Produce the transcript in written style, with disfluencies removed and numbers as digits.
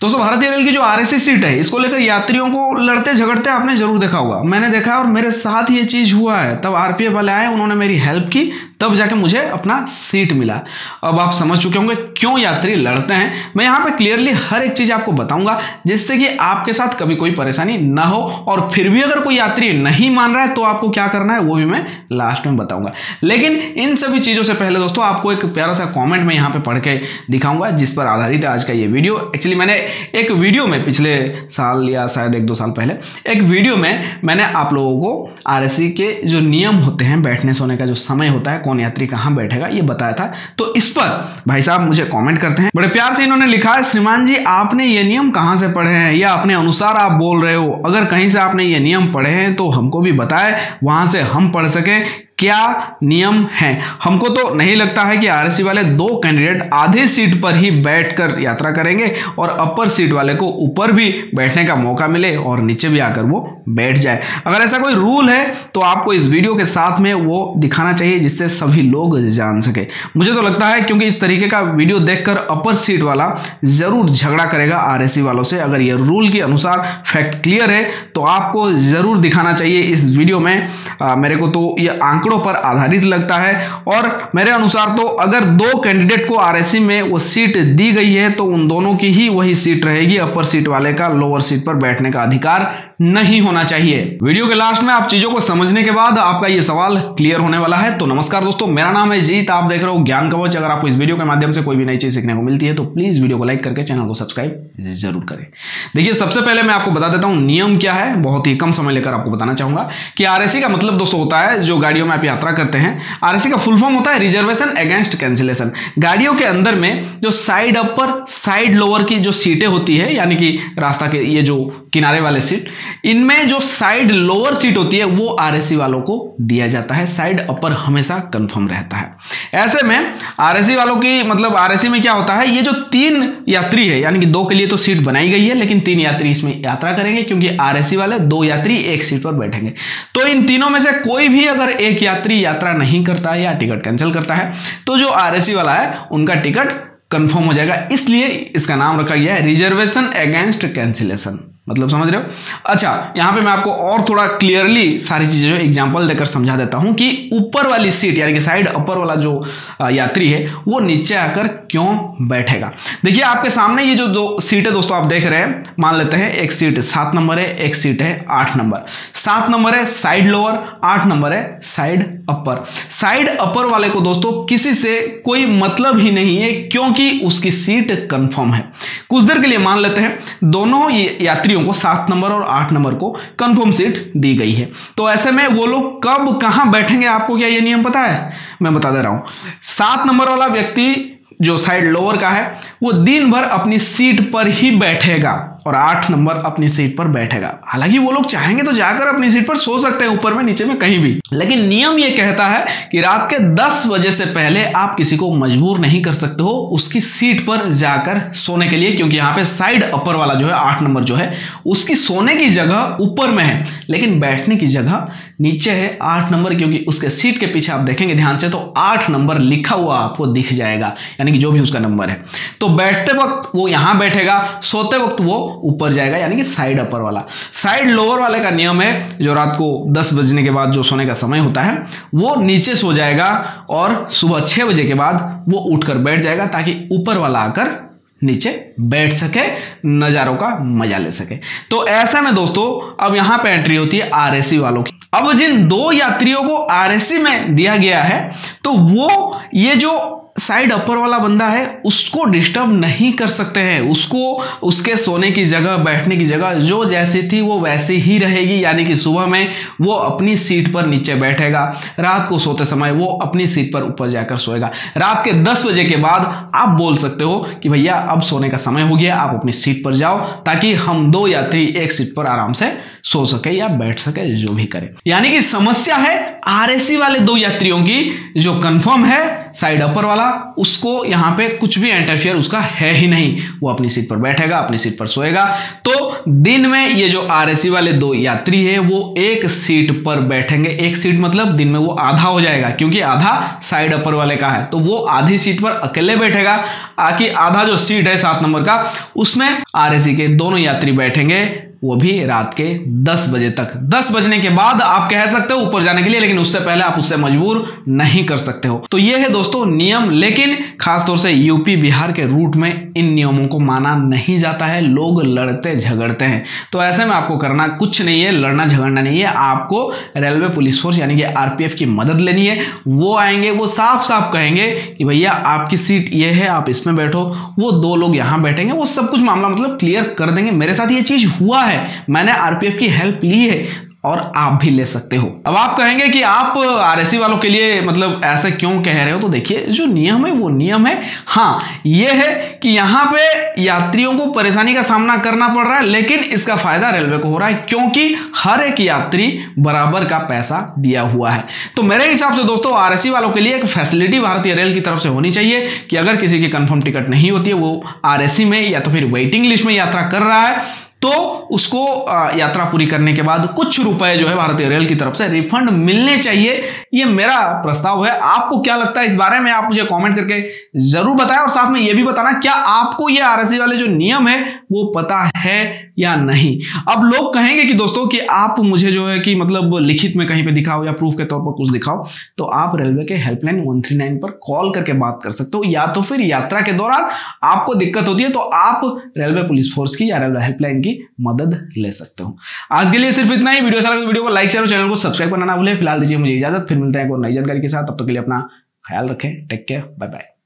दोस्तों भारतीय रेल की जो आरएसी सीट है इसको लेकर यात्रियों को लड़ते झगड़ते आपने जरूर देखा होगा, मैंने देखा और मेरे साथ ये चीज हुआ है। तब आरपीएफ वाले आए, उन्होंने मेरी हेल्प की, तब जाके मुझे अपना सीट मिला। अब आप समझ चुके होंगे क्यों यात्री लड़ते हैं। मैं यहाँ पे क्लियरली हर एक चीज आपको बताऊंगा जिससे कि आपके साथ कभी कोई परेशानी ना हो, और फिर भी अगर कोई यात्री नहीं मान रहा है तो आपको क्या करना है वो भी मैं लास्ट में बताऊंगा। लेकिन इन सभी चीजों से पहले दोस्तों आपको एक प्यारा सा कॉमेंट में यहाँ पे पढ़ के दिखाऊंगा जिस पर आधारित है आज का ये वीडियो। एक्चुअली मैंने एक वीडियो में पिछले साल या शायद 1-2 साल पहले एक वीडियो में मैंने आप लोगों को आरएसी के जो नियम होते हैं, बैठने सोने का जो समय होता है, कौन यात्री कहां बैठेगा, ये बताया था। तो इस पर भाई साहब मुझे कमेंट करते हैं, बड़े प्यार से इन्होंने लिखा है, श्रीमान जी आपने ये नियम कहां से पढ़े हैं या अपने अनुसार आप बोल रहे हो? अगर कहीं से आपने ये नियम पढ़े हैं तो हमको भी बताएं, वहां से हम पढ़ सकें क्या नियम है। हमको तो नहीं लगता है कि आरएसी वाले 2 कैंडिडेट आधे सीट पर ही बैठकर यात्रा करेंगे और अपर सीट वाले को ऊपर भी बैठने का मौका मिले और नीचे भी आकर वो बैठ जाए। अगर ऐसा कोई रूल है तो आपको इस वीडियो के साथ में वो दिखाना चाहिए जिससे सभी लोग जान सके। मुझे तो लगता है क्योंकि इस तरीके का वीडियो देखकर अपर सीट वाला जरूर झगड़ा करेगा आरएसी वालों से। अगर ये रूल के अनुसार फैक्ट क्लियर है तो आपको जरूर दिखाना चाहिए इस वीडियो में। मेरे को तो ये आंकड़ों पर आधारित लगता है और मेरे अनुसार तो अगर 2 कैंडिडेट को आरएसी में वो सीट दी गई है तो उन दोनों की ही वही सीट रहेगी। अपर सीट वाले का लोअर सीट पर बैठने का अधिकार नहीं होना चाहिए। वीडियो के लास्ट में आप चीजों को समझने के बाद आपका ये सवाल क्लियर होने वाला है। तो नमस्कार दोस्तों, मेरा नाम है जीत, आप देख रहे हो ज्ञान कवच। अगर आपको इस वीडियो के माध्यम से कोई भी नई चीज सीखने को मिलती है तो प्लीज वीडियो को लाइक करके चैनल को सब्सक्राइब जरूर करें। देखिए सबसे पहले मैं आपको बता देता हूं नियम क्या है, बहुत ही कम समय लेकर आपको बताना चाहूंगा कि आरएसी का मतलब दोस्तों होता है, जो गाड़ियों में आप यात्रा करते हैं, आरएसी का फुल फॉर्म होता है रिजर्वेशन अगेंस्ट कैंसिलेशन। गाड़ियों के अंदर में जो साइड अपर साइड लोअर की जो सीटें होती है, यानी कि रास्ता के ये जो किनारे वाले सीट, इनमें जो साइड लोअर सीट होती है वो आरएसी वालों को दिया जाता है। साइड अपर हमेशा कंफर्म रहता है। ऐसे में आरएसी वालों की मतलब आरएसी में क्या होता है, ये जो 3 यात्री है, यानी कि 2 के लिए तो सीट बनाई गई है लेकिन 3 यात्री इसमें यात्रा करेंगे क्योंकि आरएसी वाले 2 यात्री एक सीट पर बैठेंगे। तो इन तीनों में से कोई भी अगर एक यात्री यात्रा नहीं करता है या टिकट कैंसिल करता है तो जो आरएसी वाला है उनका टिकट कंफर्म हो जाएगा। इसलिए इसका नाम रखा गया है रिजर्वेशन अगेंस्ट कैंसिलेशन। मतलब समझ रहे हो? अच्छा, यहां पे मैं आपको और थोड़ा क्लियरली सारी चीजें जो एग्जांपल देकर समझा देता हूं कि ऊपर वाली सीट यानी कि साइड अपर वाला जो यात्री है वो नीचे आकर क्यों बैठेगा। देखिए आपके सामने ये जो 2 सीटें दोस्तों आप देख रहे हैं, मान लेते हैं एक सीट 7 नंबर है, एक सीट है 8 नंबर। 7 नंबर है साइड लोअर, 8 नंबर है साइड अपर। साइड अपर वाले को दोस्तों किसी से कोई मतलब ही नहीं है क्योंकि उसकी सीट कंफर्म है। कुछ देर के लिए मान लेते हैं दोनों यात्रियों को 7 नंबर और 8 नंबर को कंफर्म सीट दी गई है, तो ऐसे में वो लोग कब कहां बैठेंगे आपको क्या ये नियम पता है? मैं बता दे रहा हूं। 7 नंबर वाला व्यक्ति जो साइड लोअर का है वो दिन भर अपनी सीट पर ही बैठेगा और 8 नंबर अपनी सीट पर बैठेगा। हालांकि वो लोग चाहेंगे तो जाकर अपनी सीट पर सो सकते हैं, ऊपर में नीचे में कहीं भी, लेकिन नियम ये कहता है कि रात के 10 बजे से पहले आप किसी को मजबूर नहीं कर सकते हो उसकी सीट पर जाकर सोने के लिए, क्योंकि यहाँ पे साइड अपर वाला जो है 8 नंबर जो है उसकी सोने की जगह ऊपर में है लेकिन बैठने की जगह नीचे है 8 नंबर, क्योंकि उसके सीट के पीछे आप देखेंगे ध्यान से तो 8 नंबर लिखा हुआ आपको दिख जाएगा, यानी कि जो भी उसका नंबर है। तो बैठते वक्त वो यहां बैठेगा, सोते वक्त वो ऊपर जाएगा, यानी कि साइड अपर वाला। साइड लोअर वाले का नियम है जो रात को 10 बजने के बाद जो सोने का समय होता है वो नीचे सो जाएगा और सुबह 6 बजे के बाद वो उठकर बैठ जाएगा ताकि ऊपर वाला आकर नीचे बैठ सके, नजारों का मजा ले सके। तो ऐसा में दोस्तों अब यहां पे एंट्री होती है आरएसी वालों की। अब जिन 2 यात्रियों को आरएसी में दिया गया है तो वो ये जो साइड अपर वाला बंदा है उसको डिस्टर्ब नहीं कर सकते हैं। उसको उसके सोने की जगह, बैठने की जगह जो जैसी थी वो वैसी ही रहेगी, यानी कि सुबह में वो अपनी सीट पर नीचे बैठेगा, रात को सोते समय वो अपनी सीट पर ऊपर जाकर सोएगा। रात के 10 बजे के बाद आप बोल सकते हो कि भैया अब सोने का समय हो गया, आप अपनी सीट पर जाओ ताकि हम 2 यात्री एक सीट पर आराम से सो सके या बैठ सके, जो भी करे। यानी कि समस्या है आरएसी वाले 2 यात्रियों की जो कंफर्म है साइड अपर वाला, उसको यहाँ पे कुछ भी इंटरफियर उसका है ही नहीं, वो अपनी सीट पर बैठेगा, अपनी सीट पर सोएगा। तो दिन में ये जो आरएसी वाले दो यात्री है वो एक सीट पर बैठेंगे। एक सीट मतलब दिन में वो आधा हो जाएगा, क्योंकि आधा साइड अपर वाले का है, तो वो आधी सीट पर अकेले बैठेगा। आकि आधा जो सीट है 7 नंबर का, उसमें आरएसी के दोनों यात्री बैठेंगे, वो भी रात के 10 बजे तक। 10 बजने के बाद आप कह सकते हो ऊपर जाने के लिए, लेकिन उससे पहले आप उससे मजबूर नहीं कर सकते हो। तो ये है दोस्तों नियम, लेकिन खासतौर से यूपी बिहार के रूट में इन नियमों को माना नहीं जाता है, लोग लड़ते झगड़ते हैं। तो ऐसे में आपको करना कुछ नहीं है, लड़ना झगड़ना नहीं है, आपको रेलवे पुलिस फोर्स यानी कि आरपीएफ की मदद लेनी है। वो आएंगे, वो साफ साफ कहेंगे कि भैया आपकी सीट ये है, आप इसमें बैठो। वो 2 लोग यहां बैठेंगे, वो सब कुछ मामला मतलब क्लियर कर देंगे। मेरे साथ ये चीज हुआ है, मैंने आरपीएफ की हेल्प ली है और आप भी ले सकते हो। अब आप कहेंगे कि आप आरएसी वालों के लिए मतलब ऐसे क्यों कह रहे हो, तो देखिए जो नियम है वो नियम है। हाँ, ये है कि यहां पे यात्रियों को परेशानी का सामना करना पड़ रहा है, लेकिन इसका फायदा रेलवे को हो रहा है, क्योंकि हर एक यात्री बराबर का पैसा दिया हुआ है। तो मेरे हिसाब से दोस्तों आरएसी वालों के लिए एक फैसिलिटी भारतीय रेल की तरफ से होनी चाहिए कि अगर किसी की कंफर्म टिकट नहीं होती है, वो आरएसी में या तो फिर वेटिंग लिस्ट में यात्रा कर रहा है, तो उसको यात्रा पूरी करने के बाद कुछ रुपए जो है भारतीय रेल की तरफ से रिफंड मिलने चाहिए। ये मेरा प्रस्ताव है। आपको क्या लगता है इस बारे में, आप मुझे कमेंट करके जरूर बताएं, और साथ में ये भी बताना क्या आपको ये आरएसी वाले जो नियम है वो पता है या नहीं। अब लोग कहेंगे कि दोस्तों कि आप मुझे जो है कि मतलब लिखित में कहीं पे दिखाओ या प्रूफ के तौर पर कुछ दिखाओ, तो आप रेलवे के हेल्पलाइन 139 पर कॉल करके बात कर सकते हो, या तो फिर यात्रा के दौरान आपको दिक्कत होती है तो आप रेलवे पुलिस फोर्स की या रेलवे हेल्पलाइन की मदद ले सकते हो। आज के लिए सिर्फ इतना ही। वीडियो अच्छा लगा तो वीडियो को लाइक शेयर और चैनल को सब्सक्राइब करना ना भूलें। फिलहाल दीजिए मुझे इजाजत, फिर मिलते हैं एक और नई जानकारी के साथ। तब तक के लिए अपना ख्याल रखें। Take care, bye bye.